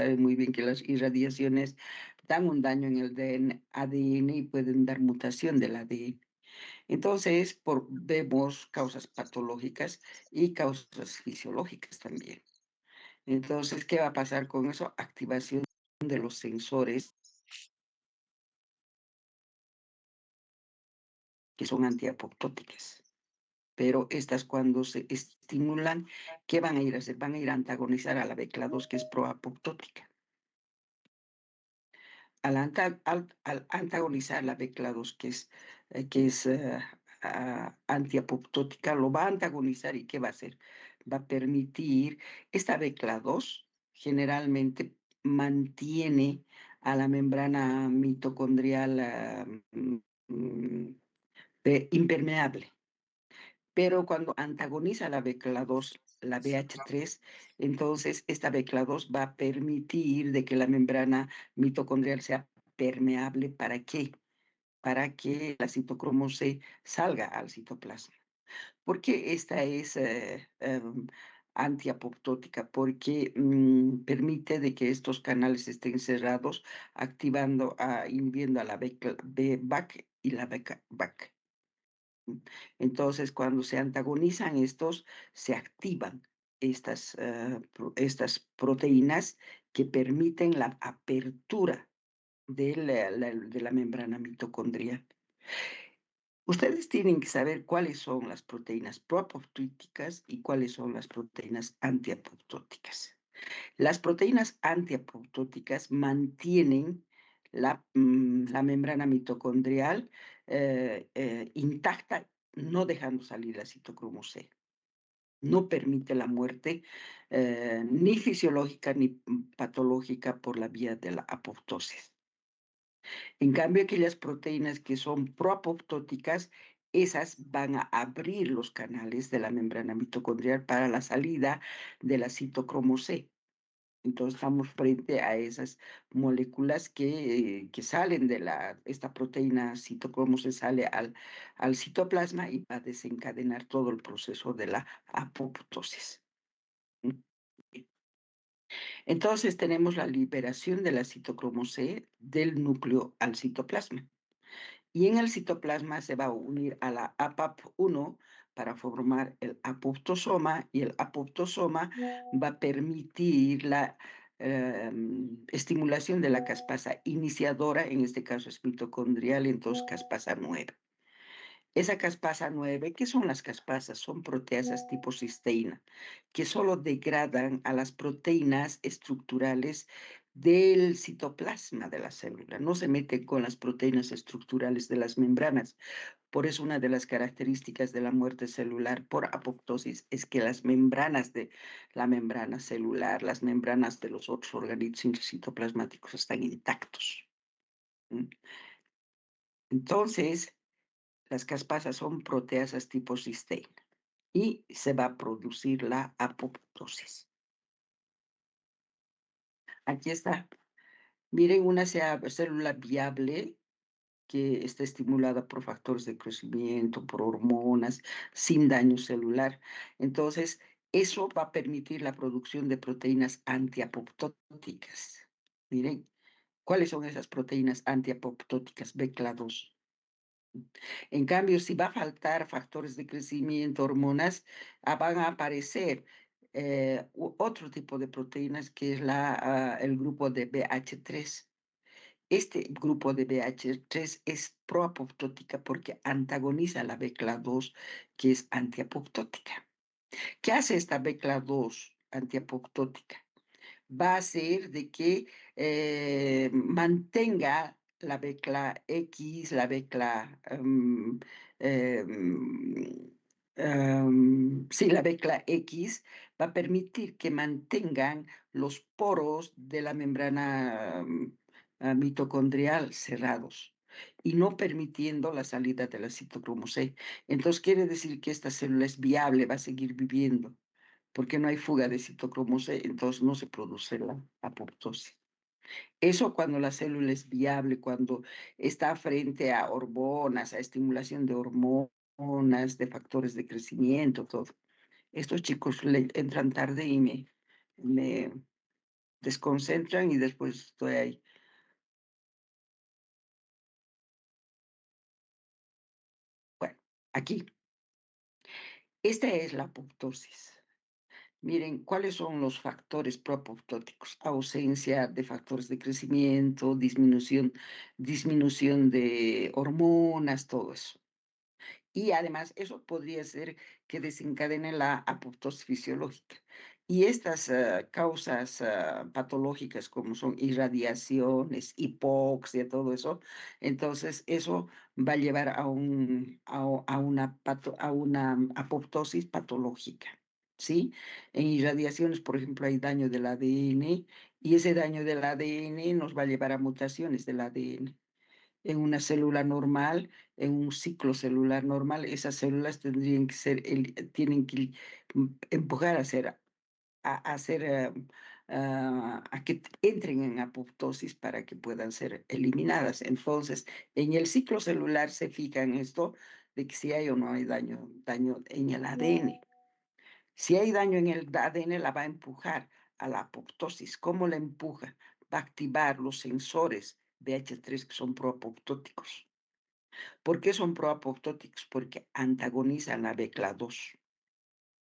saben muy bien que las irradiaciones dan un daño en el ADN y pueden dar mutación del ADN. Entonces, vemos causas patológicas y causas fisiológicas también. Entonces, ¿qué va a pasar con eso? Activación de los sensores que son antiapoptóticas. Pero estas cuando se estimulan, ¿qué van a ir a hacer? Van a ir a antagonizar a la BCLA2, que es proapoptótica. Al antagonizar la BCLA2, que es antiapoptótica, lo va a antagonizar y ¿qué va a hacer? Va a permitir, esta BCLA2 generalmente mantiene a la membrana mitocondrial impermeable. Pero cuando antagoniza la BCLA2, la BH3, entonces esta BCLA2 va a permitir de que la membrana mitocondrial sea permeable. ¿Para qué? Para que la citocromo C salga al citoplasma. ¿Por qué esta es antiapoptótica? Porque permite de que estos canales estén cerrados, activando, inhibiendo a la BAC y la BAC. Entonces, cuando se antagonizan estos, se activan estas proteínas que permiten la apertura de la membrana mitocondrial. Ustedes tienen que saber cuáles son las proteínas proapoptóticas y cuáles son las proteínas antiapoptóticas. Las proteínas antiapoptóticas mantienen la membrana mitocondrial intacta, no dejando salir la citocromo C. No permite la muerte ni fisiológica ni patológica por la vía de la apoptosis. En cambio, aquellas proteínas que son proapoptóticas, esas van a abrir los canales de la membrana mitocondrial para la salida de la citocromo C. Entonces estamos frente a esas moléculas que salen de esta proteína citocromo se sale al citoplasma y va a desencadenar todo el proceso de la apoptosis. Entonces tenemos la liberación de la citocromo C del núcleo al citoplasma. Y en el citoplasma se va a unir a la APAP1 para formar el apoptosoma, y el apoptosoma va a permitir la estimulación de la caspasa iniciadora, en este caso es mitocondrial, entonces caspasa 9. Esa caspasa 9, ¿qué son las caspasas? Son proteasas tipo cisteína, que solo degradan a las proteínas estructurales del citoplasma de la célula. No se meten con las proteínas estructurales de las membranas. Por eso una de las características de la muerte celular por apoptosis es que las membranas de la membrana celular, las membranas de los otros organismos citoplasmáticos están intactos. Entonces, las caspasas son proteasas tipo cisteína y se va a producir la apoptosis. Aquí está. Miren una célula viable que está estimulada por factores de crecimiento, por hormonas, sin daño celular. Entonces, eso va a permitir la producción de proteínas antiapoptóticas. Miren, ¿cuáles son esas proteínas antiapoptóticas? BCLA2. En cambio, si va a faltar factores de crecimiento, hormonas, van a aparecer otro tipo de proteínas que es el grupo de BH3. Este grupo de BH3 es proapoptótica porque antagoniza la BCLA2, que es antiapoptótica. ¿Qué hace esta BCLA2 antiapoptótica? Va a hacer de que mantenga la becla X, la becla, sí, la becla X va a permitir que mantengan los poros de la membrana mitocondrial cerrados y no permitiendo la salida de la citocromo C. Entonces quiere decir que esta célula es viable, va a seguir viviendo porque no hay fuga de citocromo C, entonces no se produce la apoptosis. Eso cuando la célula es viable, cuando está frente a hormonas, a estimulación de hormonas, de factores de crecimiento, todo. Estos chicos entran tarde y me desconcentran y después estoy ahí. Bueno, aquí, esta es la apoptosis. Miren, ¿cuáles son los factores proapoptóticos? Ausencia de factores de crecimiento, disminución de hormonas, todo eso. Y además, eso podría ser que desencadene la apoptosis fisiológica. Y estas causas patológicas, como son irradiaciones, hipoxia, todo eso, entonces eso va a llevar a una apoptosis patológica. ¿Sí? En irradiaciones, por ejemplo, hay daño del ADN y ese daño del ADN nos va a llevar a mutaciones del ADN en una célula normal, en un ciclo celular normal, esas células tienen que empujar a que entren en apoptosis para que puedan ser eliminadas. Entonces, en el ciclo celular se fija en esto de que si hay o no hay daño en el ADN. Si hay daño en el ADN, la va a empujar a la apoptosis. ¿Cómo la empuja? Va a activar los sensores BH3 que son proapoptóticos. ¿Por qué son proapoptóticos? Porque antagonizan la BCLA2,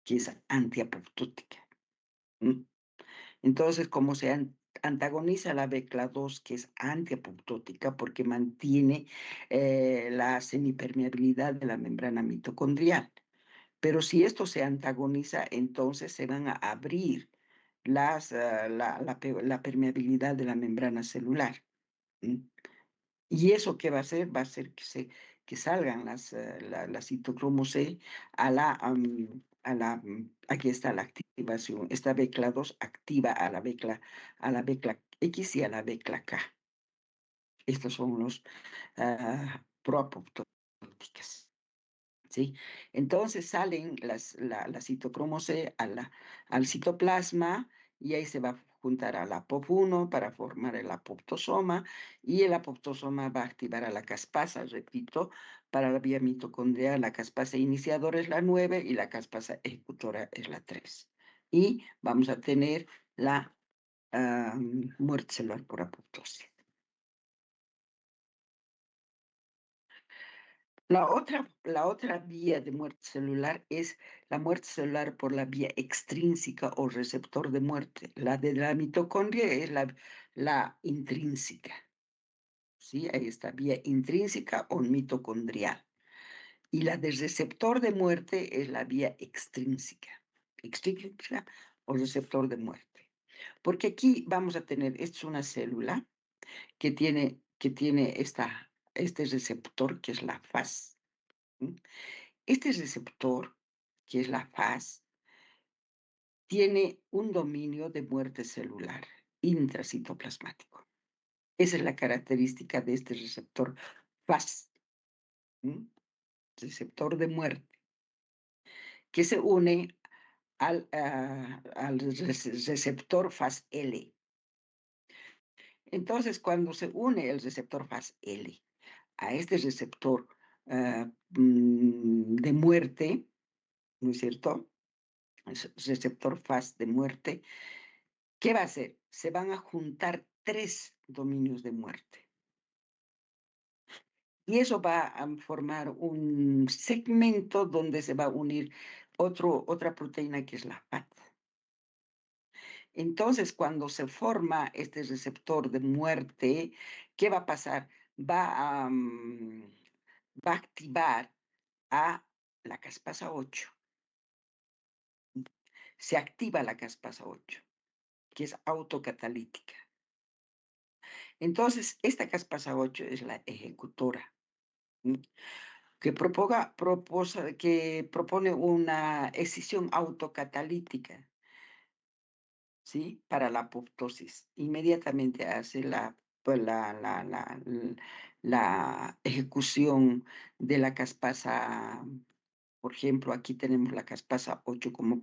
que es antiapoptótica. ¿Mm? Entonces, como antagoniza la BCLA2, que es antiapoptótica, porque mantiene la semipermeabilidad de la membrana mitocondrial. Pero si esto se antagoniza, entonces se van a abrir la permeabilidad de la membrana celular. ¿Mm? ¿Y eso qué va a hacer? Va a hacer que salgan las citocromo C aquí está la activación. Esta BCLA2 activa a la BCLA X y a la BCLA K. Estos son los proapoptóticas. ¿Sí? Entonces salen la citocromo C al citoplasma y ahí se va a juntar al APOP1 para formar el apoptosoma y el apoptosoma va a activar a la caspasa, repito, para la vía mitocondrial, la caspasa iniciadora es la 9 y la caspasa ejecutora es la 3. Y vamos a tener la muerte celular por apoptosis. La otra vía de muerte celular es la muerte celular por la vía extrínseca o receptor de muerte. La de la mitocondria es la intrínseca, ¿sí? Ahí está, vía intrínseca o mitocondrial. Y la del receptor de muerte es la vía extrínseca o receptor de muerte. Porque aquí vamos a tener, esta es una célula que tiene este receptor que es la faz. Este receptor, que es la faz, tiene un dominio de muerte celular intracitoplasmático. Esa es la característica de este receptor faz, receptor de muerte, que se une al receptor faz L. Entonces, cuando se une el receptor faz L a este receptor de muerte, ¿no es cierto? Receptor faz de muerte, ¿qué va a hacer? Se van a juntar 3 dominios de muerte. Y eso va a formar un segmento donde se va a unir otra proteína que es la FAT. Entonces, cuando se forma este receptor de muerte, ¿qué va a pasar? Va a activar a la caspasa 8. Se activa la caspasa 8, que es autocatalítica. Entonces, esta caspasa 8 es la ejecutora, que propone una escisión autocatalítica, ¿sí? Para la apoptosis. Inmediatamente hace pues, la ejecución de la caspasa. Por ejemplo, aquí tenemos la caspasa 8 como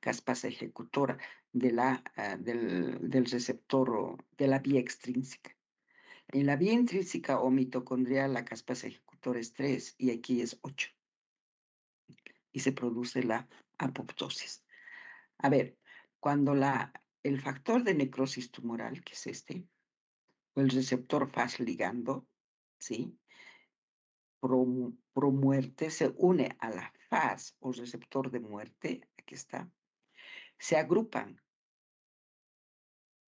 caspasa ejecutora del receptor o de la vía extrínseca. En la vía intrínseca o mitocondrial, la caspasa ejecutora es 3 y aquí es 8. Y se produce la apoptosis. A ver, cuando el factor de necrosis tumoral, que es o el receptor Fas ligando, ¿sí? Promuerte se une a la Fas o receptor de muerte, aquí está, se agrupan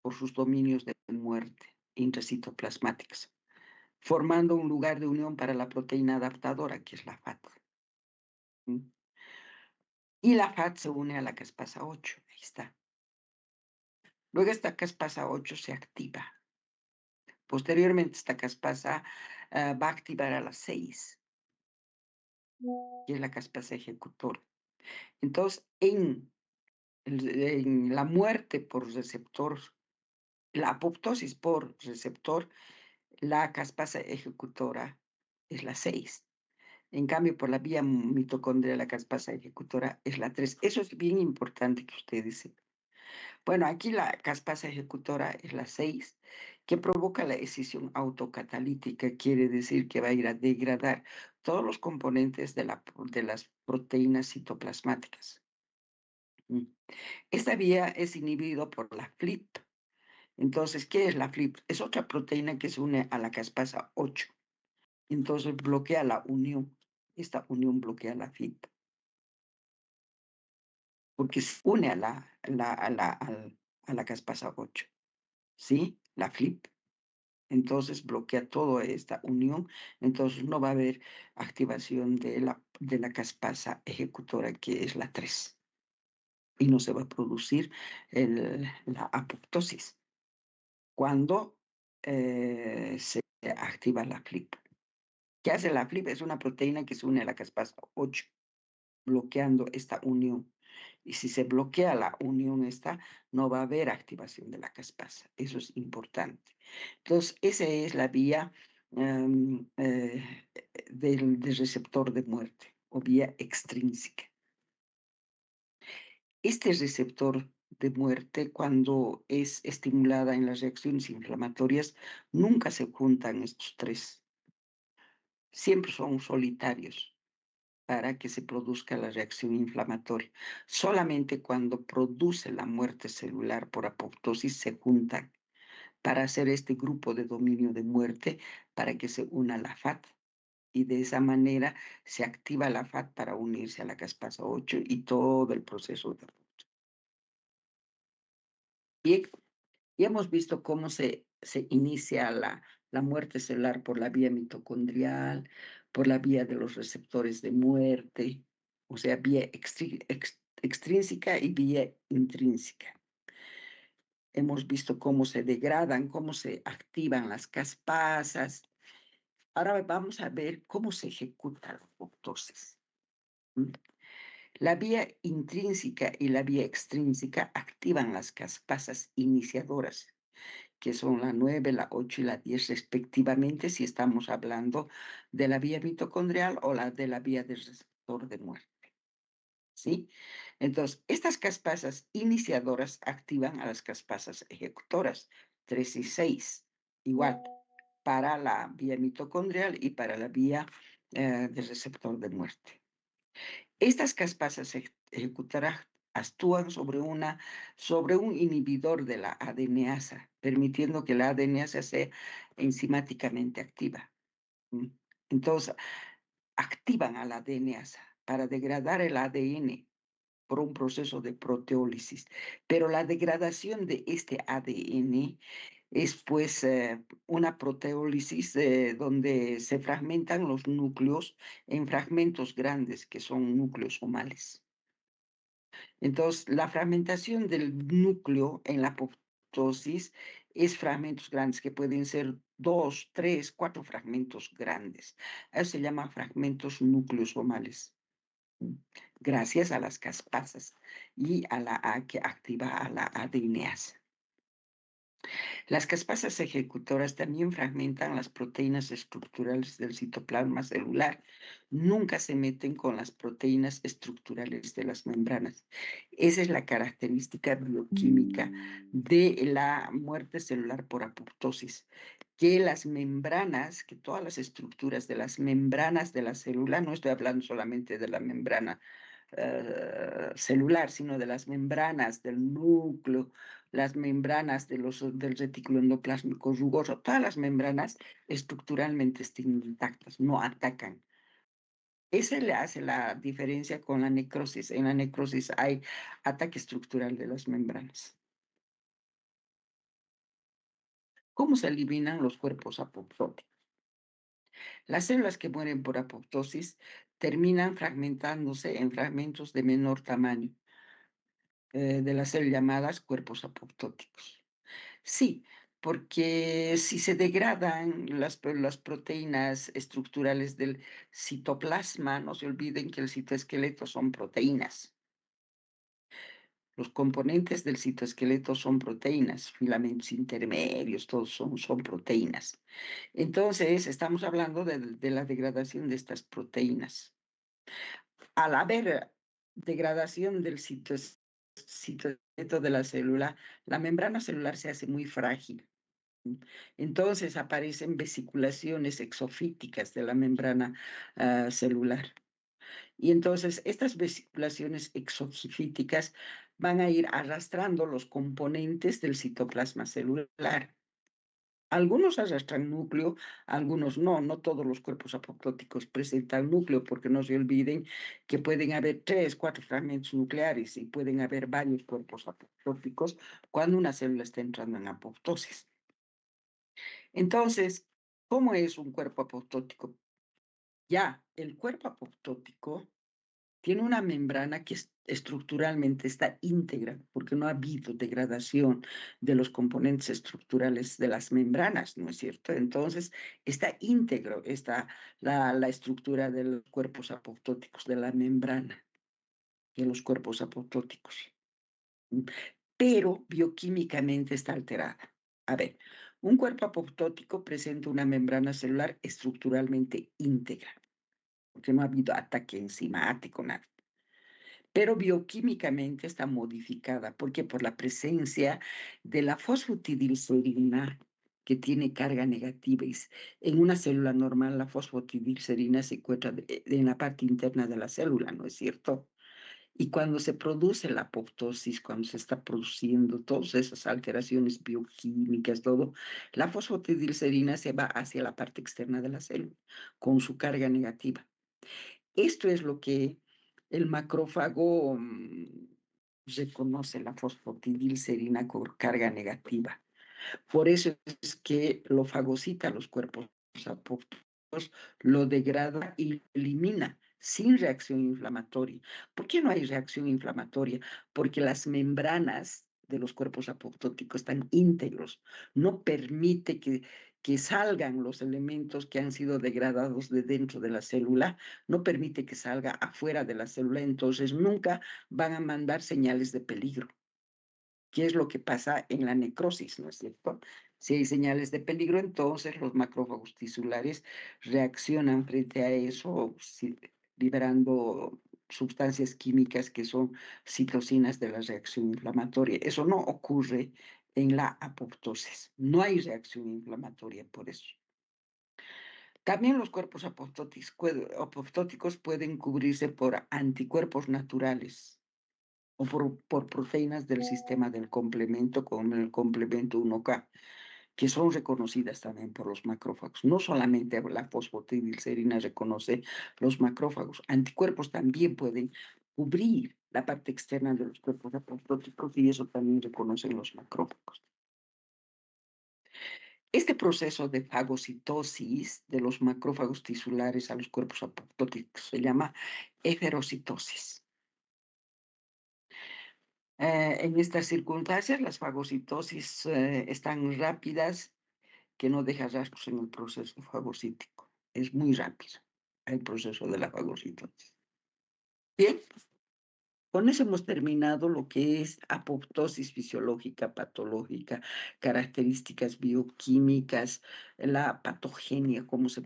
por sus dominios de muerte intracitoplasmáticos, formando un lugar de unión para la proteína adaptadora, que es la FAT. Y la FAT se une a la caspasa 8, ahí está. Luego esta caspasa 8 se activa. Posteriormente esta caspasa va a activar a la 6, que es la caspasa ejecutora. Entonces, en la muerte por receptor, la apoptosis por receptor, la caspasa ejecutora es la 6. En cambio, por la vía mitocondrial, la caspasa ejecutora es la 3. Eso es bien importante que ustedes sepan. Bueno, aquí la caspasa ejecutora es la 6, que provoca la escisión autocatalítica, quiere decir que va a ir a degradar todos los componentes de las proteínas citoplasmáticas. Esta vía es inhibido por la FLIP. Entonces, ¿qué es la FLIP? Es otra proteína que se une a la caspasa 8. Entonces bloquea la unión. Esta unión bloquea la FLIP. Porque se une a la caspasa 8. ¿Sí? La FLIP. Entonces bloquea toda esta unión. Entonces no va a haber activación de la caspasa ejecutora, que es la 3. Y no se va a producir la apoptosis cuando se activa la FLIP. ¿Qué hace la FLIP? Es una proteína que se une a la caspasa 8, bloqueando esta unión. Y si se bloquea la unión esta, no va a haber activación de la caspasa. Eso es importante. Entonces, esa es la vía del receptor de muerte o vía extrínseca. Este receptor de muerte, cuando es estimulada en las reacciones inflamatorias, nunca se juntan estos tres. Siempre son solitarios para que se produzca la reacción inflamatoria. Solamente cuando produce la muerte celular por apoptosis se juntan para hacer este grupo de dominio de muerte, para que se una la FAT. Y de esa manera se activa la FAT para unirse a la caspasa 8 y todo el proceso de apoptosis. Y hemos visto cómo se inicia la muerte celular por la vía mitocondrial, por la vía de los receptores de muerte, o sea, vía extrínseca y vía intrínseca. Hemos visto cómo se degradan, cómo se activan las caspasas. Ahora vamos a ver cómo se ejecuta la apoptosis. La vía intrínseca y la vía extrínseca activan las caspasas iniciadoras, que son la 9, la 8 y la 10 respectivamente, si estamos hablando de la vía mitocondrial o de la vía del receptor de muerte. ¿Sí? Entonces, estas caspasas iniciadoras activan a las caspasas ejecutoras, 3 y 6, igual, para la vía mitocondrial y para la vía del receptor de muerte. Estas caspasas ejecutoras actúan sobre un inhibidor de la adeneasa, permitiendo que la adeneasa sea enzimáticamente activa. Entonces, activan a la adeneasa para degradar el ADN por un proceso de proteólisis. Pero la degradación de este ADN es pues una proteólisis donde se fragmentan los núcleos en fragmentos grandes que son núcleos somales. Entonces, la fragmentación del núcleo en la apoptosis es fragmentos grandes que pueden ser 2, 3, 4 fragmentos grandes. Eso se llama fragmentos nucleosomales. Gracias a las caspasas y a la A que activa a la adeneasa. Las caspasas ejecutoras también fragmentan las proteínas estructurales del citoplasma celular. Nunca se meten con las proteínas estructurales de las membranas. Esa es la característica bioquímica de la muerte celular por apoptosis, que las membranas, que todas las estructuras de las membranas de la célula, no estoy hablando solamente de la membrana celular, sino de las membranas del núcleo, las membranas del retículo endoplásmico rugoso, todas las membranas estructuralmente estén intactas, no atacan. Ese le hace la diferencia con la necrosis. En la necrosis hay ataque estructural de las membranas. ¿Cómo se eliminan los cuerpos apoptóticos? Las células que mueren por apoptosis terminan fragmentándose en fragmentos de menor tamaño, de las células llamadas cuerpos apoptóticos. Sí, porque si se degradan las proteínas estructurales del citoplasma, no se olviden que el citoesqueleto son proteínas. Los componentes del citoesqueleto son proteínas, filamentos intermedios, todos son proteínas. Entonces, estamos hablando de la degradación de estas proteínas. Al haber degradación del citoesqueleto de la célula, la membrana celular se hace muy frágil. Entonces aparecen vesiculaciones exofíticas de la membrana celular. Y entonces estas vesiculaciones exofíticas van a ir arrastrando los componentes del citoplasma celular. Algunos arrastran núcleo, algunos no. No todos los cuerpos apoptóticos presentan núcleo, porque no se olviden que pueden haber 3, 4 fragmentos nucleares y pueden haber varios cuerpos apoptóticos cuando una célula está entrando en apoptosis. Entonces, ¿cómo es un cuerpo apoptótico? Ya, el cuerpo apoptótico tiene una membrana que estructuralmente está íntegra, porque no ha habido degradación de los componentes estructurales de las membranas, ¿no es cierto? Entonces, está íntegro la estructura de los cuerpos apoptóticos, de la membrana de los cuerpos apoptóticos, pero bioquímicamente está alterada. A ver, un cuerpo apoptótico presenta una membrana celular estructuralmente íntegra, porque no ha habido ataque enzimático, nada, pero bioquímicamente está modificada, porque por la presencia de la fosfatidilcerina, que tiene carga negativa. En una célula normal, la fosfatidilcerina se encuentra en la parte interna de la célula, ¿no es cierto? Y cuando se produce la apoptosis, cuando se está produciendo todas esas alteraciones bioquímicas, todo, la fosfatidilcerina se va hacia la parte externa de la célula con su carga negativa. Esto es lo que el macrófago reconoce, la fosfatidilcerina con carga negativa. Por eso es que lo fagocita los cuerpos apoptóticos, lo degrada y lo elimina sin reacción inflamatoria. ¿Por qué no hay reacción inflamatoria? Porque las membranas de los cuerpos apoptóticos están íntegros. No permite que salgan los elementos que han sido degradados de dentro de la célula, no permite que salga afuera de la célula, entonces nunca van a mandar señales de peligro. ¿Qué es lo que pasa en la necrosis, no es cierto? Si hay señales de peligro, entonces los macrófagos tisulares reaccionan frente a eso, liberando sustancias químicas que son citocinas de la reacción inflamatoria. Eso no ocurre en la apoptosis. No hay reacción inflamatoria por eso. También los cuerpos apoptóticos pueden cubrirse por anticuerpos naturales o por proteínas del sistema del complemento, como el complemento 1K, que son reconocidas también por los macrófagos. No solamente la fosfatidilcerina reconoce los macrófagos, anticuerpos también pueden cubrir la parte externa de los cuerpos apoptóticos y eso también reconocen los macrófagos. Este proceso de fagocitosis de los macrófagos tisulares a los cuerpos apoptóticos se llama eferocitosis. En estas circunstancias, las fagocitosis están rápidas, que no deja rastros en el proceso fagocítico. Es muy rápido el proceso de la fagocitosis. Bien, con eso hemos terminado lo que es apoptosis fisiológica, patológica, características bioquímicas, la patogenia, cómo se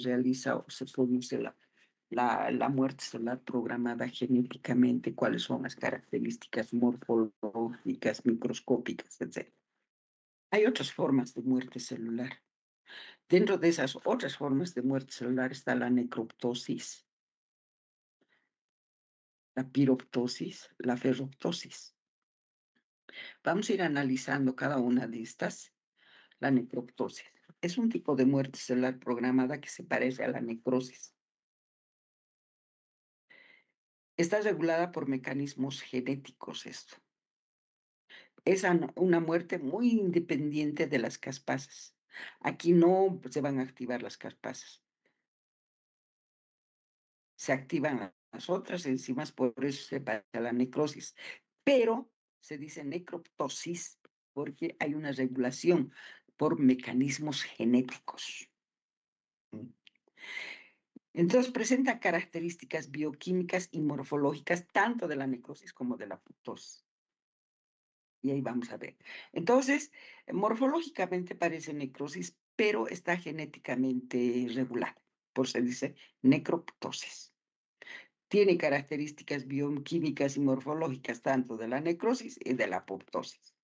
realiza o se produce la muerte celular programada genéticamente, cuáles son las características morfológicas, microscópicas, etc. Hay otras formas de muerte celular. Dentro de esas otras formas de muerte celular está la necroptosis. la piroptosis, la ferroptosis. Vamos a ir analizando cada una de estas. La necroptosis es un tipo de muerte celular programada que se parece a la necrosis. Está regulada por mecanismos genéticos esto. Es una muerte muy independiente de las caspasas. Aquí no se van a activar las caspasas, se activan las otras enzimas, por eso se parece a la necrosis. Pero se dice necroptosis porque hay una regulación por mecanismos genéticos. Entonces presenta características bioquímicas y morfológicas tanto de la necrosis como de la apoptosis. Y ahí vamos a ver. Entonces, morfológicamente parece necrosis, pero está genéticamente regulada. Por eso se dice necroptosis. Tiene características bioquímicas y morfológicas tanto de la necrosis y de la apoptosis.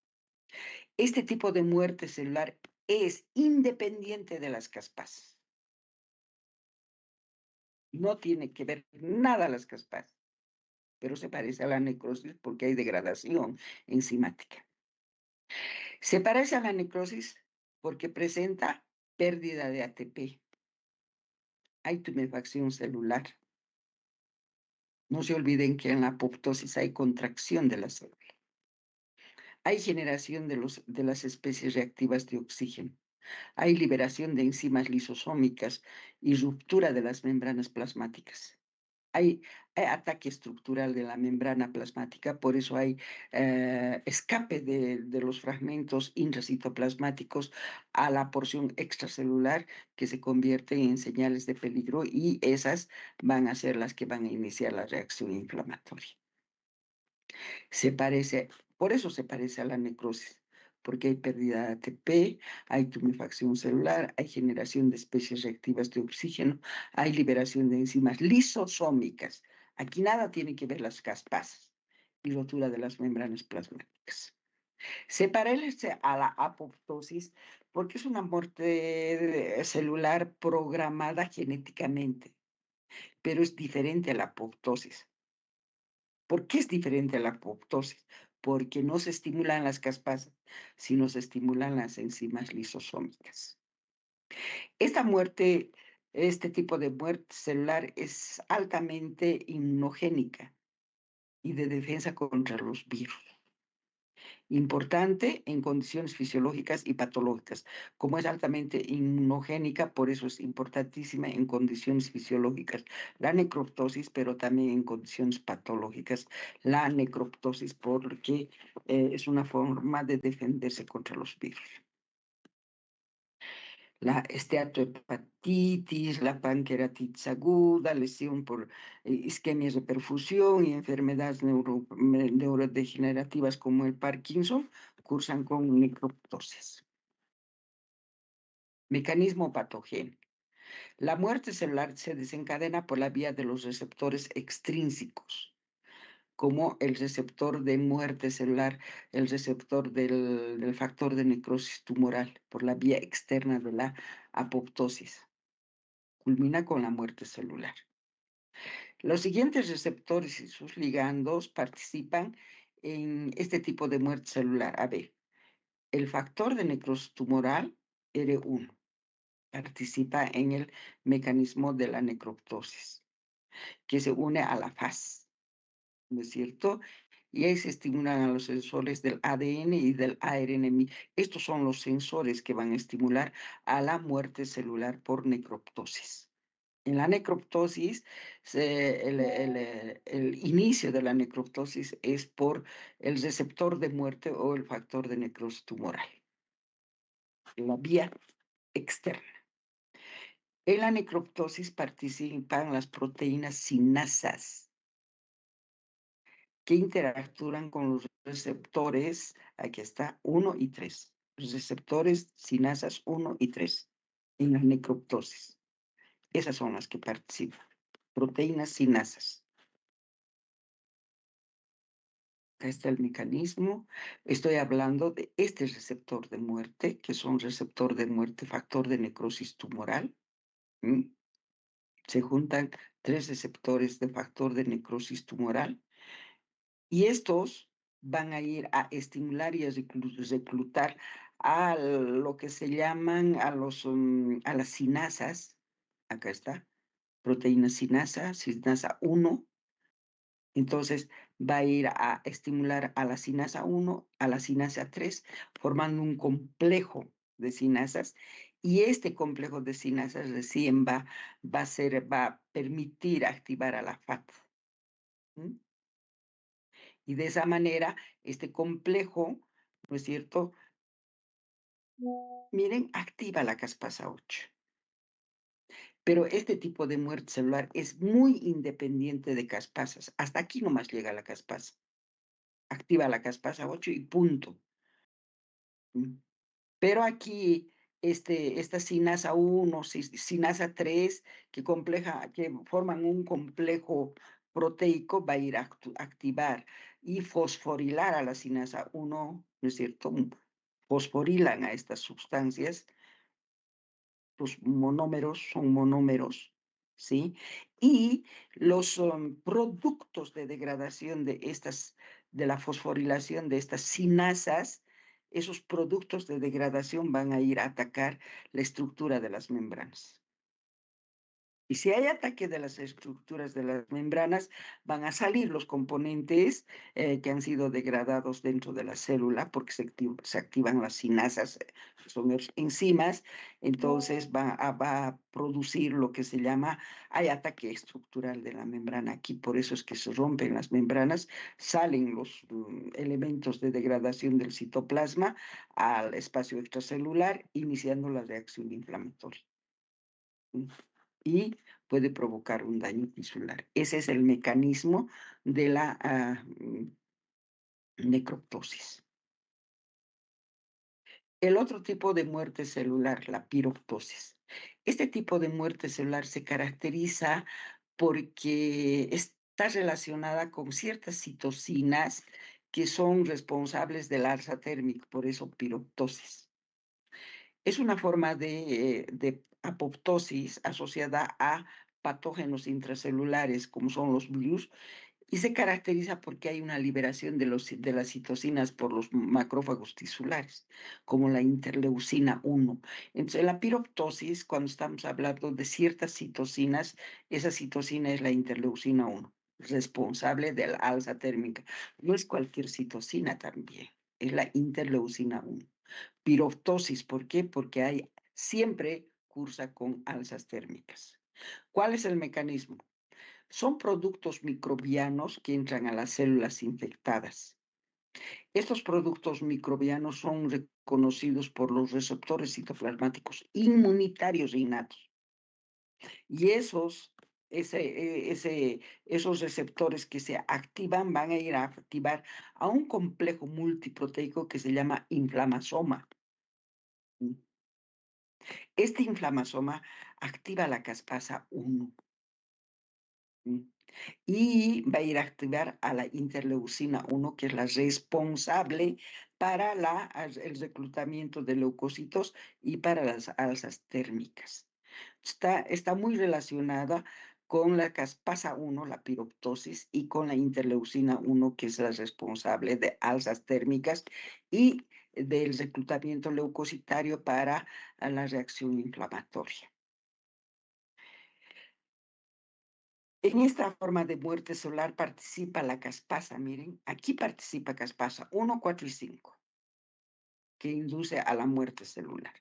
Este tipo de muerte celular es independiente de las caspasas. No tiene que ver nada las caspasas, pero se parece a la necrosis porque hay degradación enzimática. Se parece a la necrosis porque presenta pérdida de ATP. Hay tumefacción celular. No se olviden que en la apoptosis hay contracción de la célula. Hay generación de las especies reactivas de oxígeno. Hay liberación de enzimas lisosómicas y ruptura de las membranas plasmáticas. Hay ataque estructural de la membrana plasmática, por eso hay escape de los fragmentos intracitoplasmáticos a la porción extracelular que se convierten en señales de peligro y esas van a ser las que van a iniciar la reacción inflamatoria. Por eso se parece a la necrosis, porque hay pérdida de ATP, hay tumefacción celular, hay generación de especies reactivas de oxígeno, hay liberación de enzimas lisosómicas. Aquí nada tiene que ver las caspasas y rotura de las membranas plasmáticas. Se parece a la apoptosis porque es una muerte celular programada genéticamente, pero es diferente a la apoptosis. ¿Por qué es diferente a la apoptosis? Porque no se estimulan las caspasas, sino se estimulan las enzimas lisosómicas. Este tipo de muerte celular es altamente inmunogénica y de defensa contra los virus. Importante en condiciones fisiológicas y patológicas. Como es altamente inmunogénica, por eso es importantísima en condiciones fisiológicas la necroptosis, pero también en condiciones patológicas la necroptosis, porque es una forma de defenderse contra los virus. La esteatohepatitis, la pancreatitis aguda, lesión por isquemias de perfusión y enfermedades neurodegenerativas como el Parkinson cursan con necroptosis. Mecanismo patógeno. La muerte celular se desencadena por la vía de los receptores extrínsecos, como el receptor de muerte celular, el receptor del factor de necrosis tumoral, por la vía externa de la apoptosis. Culmina con la muerte celular. Los siguientes receptores y sus ligandos participan en este tipo de muerte celular. A ver, el factor de necrosis tumoral, R1, participa en el mecanismo de la necroptosis, que se une a la faz, ¿no es cierto? Y ahí se estimulan a los sensores del ADN y del ARN. Estos son los sensores que van a estimular a la muerte celular por necroptosis. En la necroptosis, el inicio de la necroptosis es por el receptor de muerte o el factor de necrosis tumoral, la vía externa. En la necroptosis participan las proteínas sinasas que interactúan con los receptores, aquí está, 1 y 3, los receptores sinasas 1 y 3 en la necroptosis. Esas son las que participan, proteínas sinasas. Acá está el mecanismo. Estoy hablando de este receptor de muerte, que es un receptor de muerte, factor de necrosis tumoral. ¿Mm? Se juntan 3 receptores de factor de necrosis tumoral y estos van a ir a estimular y a reclutar a lo que se llaman a las sinasas, acá está, proteína sinasa 1. Entonces, va a ir a estimular a la sinasa 1, a la sinasa 3, formando un complejo de sinasas, y este complejo de sinasas recién va a permitir activar a la FAT, ¿mm? Y de esa manera, este complejo, ¿no es cierto? Miren, activa la caspasa 8. Pero este tipo de muerte celular es muy independiente de caspasas. Hasta aquí nomás llega la caspasa. Activa la caspasa 8 y punto. ¿Mm? Pero aquí, esta sinasa 1, sinasa 3, que forman un complejo proteico, va a ir a activar y fosforilar a la sinasa 1, ¿no es cierto? Fosforilan a estas sustancias, los monómeros son monómeros, ¿sí? Y los productos de degradación de la fosforilación de estas sinasas, esos productos de degradación van a ir a atacar la estructura de las membranas. Y si hay ataque de las estructuras de las membranas, van a salir los componentes que han sido degradados dentro de la célula, porque se activan las sinasas, son enzimas, entonces va a producir lo que se llama, hay ataque estructural de la membrana aquí, por eso es que se rompen las membranas, salen los elementos de degradación del citoplasma al espacio extracelular, iniciando la reacción inflamatoria. Y puede provocar un daño tisular. Ese es el mecanismo de la necroptosis. El otro tipo de muerte celular, la piroptosis. Este tipo de muerte celular se caracteriza porque está relacionada con ciertas citocinas que son responsables del alza térmica, por eso piroptosis. Es una forma de apoptosis asociada a patógenos intracelulares, como son los virus, y se caracteriza porque hay una liberación de las citocinas por los macrófagos tisulares, como la interleucina 1. Entonces, la piroptosis, cuando estamos hablando de ciertas citocinas, esa citocina es la interleucina 1, responsable del alza térmica. No es cualquier citocina también, es la interleucina 1. Piroptosis, ¿por qué? Porque siempre cursa con alzas térmicas. ¿Cuál es el mecanismo? Son productos microbianos que entran a las células infectadas. Estos productos microbianos son reconocidos por los receptores citoplasmáticos inmunitarios innatos. Y esos receptores que se activan van a ir a activar a un complejo multiproteico que se llama inflamasoma. Este inflamasoma activa la caspasa 1. Y va a ir a activar a la interleucina 1, que es la responsable para el reclutamiento de leucocitos y para las alzas térmicas. Está muy relacionada con la caspasa 1, la piroptosis, y con la interleucina 1, que es la responsable de alzas térmicas y del reclutamiento leucocitario para la reacción inflamatoria. En esta forma de muerte celular participa la caspasa, miren, aquí participa caspasa 1, 4 y 5, que induce a la muerte celular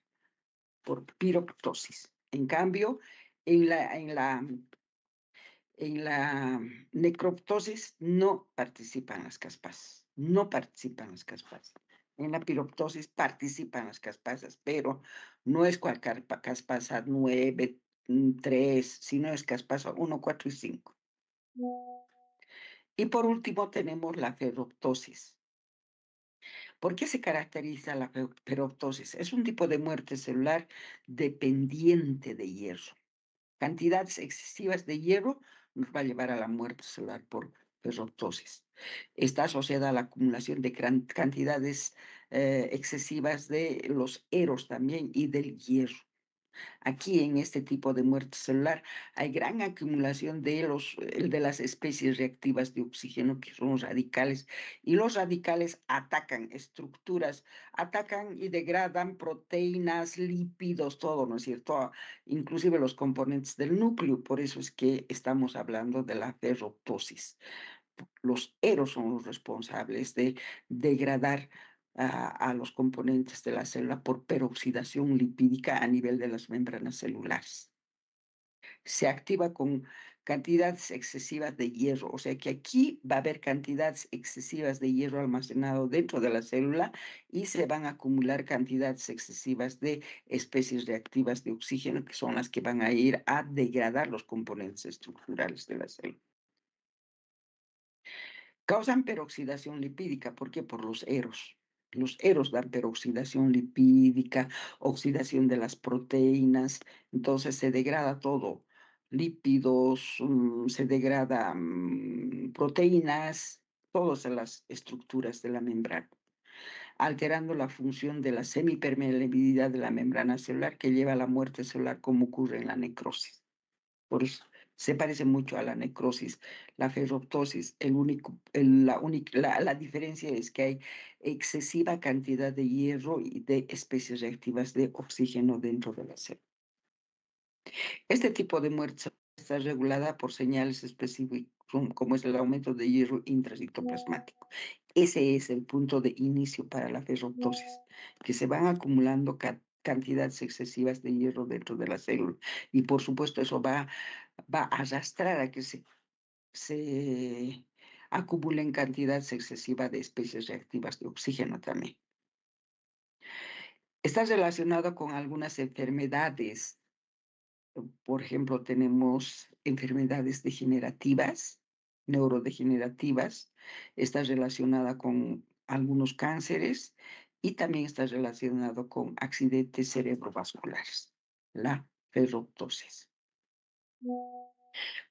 por piroptosis. En cambio, en la necroptosis no participan las caspasas, no participan las caspasas. En la piroptosis participan las caspasas, pero no es cualquier caspasa 9, 3, sino es caspasa 1, 4 y 5. Y por último tenemos la ferroptosis. ¿Por qué se caracteriza la ferroptosis? Es un tipo de muerte celular dependiente de hierro. Cantidades excesivas de hierro nos va a llevar a la muerte celular por ferroptosis. Está asociada a la acumulación de cantidades excesivas de los eros también y del hierro. Aquí, en este tipo de muerte celular, hay gran acumulación de las especies reactivas de oxígeno, que son los radicales, y los radicales atacan estructuras, atacan y degradan proteínas, lípidos, todo, ¿no es cierto? Inclusive los componentes del núcleo, por eso es que estamos hablando de la ferroptosis. Los eros son los responsables de degradar a los componentes de la célula por peroxidación lipídica a nivel de las membranas celulares. Se activa con cantidades excesivas de hierro, o sea que aquí va a haber cantidades excesivas de hierro almacenado dentro de la célula y se van a acumular cantidades excesivas de especies reactivas de oxígeno, que son las que van a ir a degradar los componentes estructurales de la célula. Causan peroxidación lipídica, ¿por qué? Por los eros. Los eros dan peroxidación lipídica, oxidación de las proteínas, entonces se degrada todo, lípidos, se degrada proteínas, todas las estructuras de la membrana, alterando la función de la semipermeabilidad de la membrana celular que lleva a la muerte celular, como ocurre en la necrosis. Por eso se parece mucho a la necrosis, la ferroptosis. La diferencia es que hay excesiva cantidad de hierro y de especies reactivas de oxígeno dentro de la célula. Este tipo de muerte está regulada por señales específicas, como es el aumento de hierro intracitoplasmático. Ese es el punto de inicio para la ferroptosis, que se van acumulando cantidades excesivas de hierro dentro de la célula. Y por supuesto eso va a arrastrar a que se acumulen cantidades excesivas de especies reactivas de oxígeno también. Está relacionado con algunas enfermedades. Por ejemplo, tenemos enfermedades degenerativas, neurodegenerativas, está relacionada con algunos cánceres y también está relacionado con accidentes cerebrovasculares, la ferroptosis.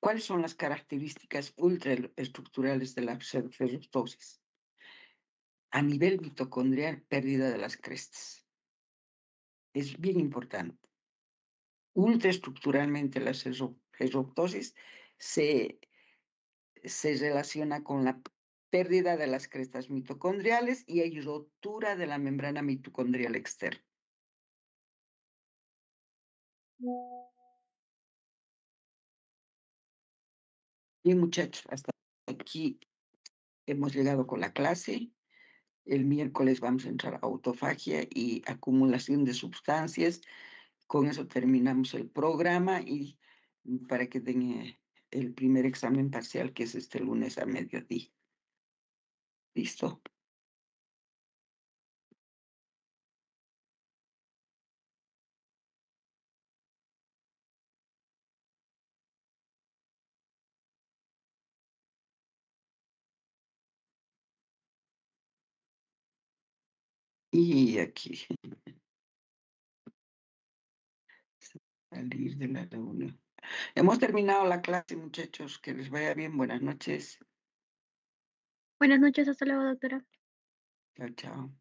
¿Cuáles son las características ultraestructurales de la ferroptosis? A nivel mitocondrial, pérdida de las crestas. Es bien importante. Ultraestructuralmente, la ferroptosis se relaciona con la pérdida de las crestas mitocondriales y hay rotura de la membrana mitocondrial externa. Bien, muchachos, hasta aquí hemos llegado con la clase. El miércoles vamos a entrar a autofagia y acumulación de sustancias. Con eso terminamos el programa y para que den el primer examen parcial, que es este lunes a mediodía. ¿Listo? Y aquí, salir de la reunión. Hemos terminado la clase, muchachos. Que les vaya bien. Buenas noches. Buenas noches, hasta luego, doctora. Chao, chao.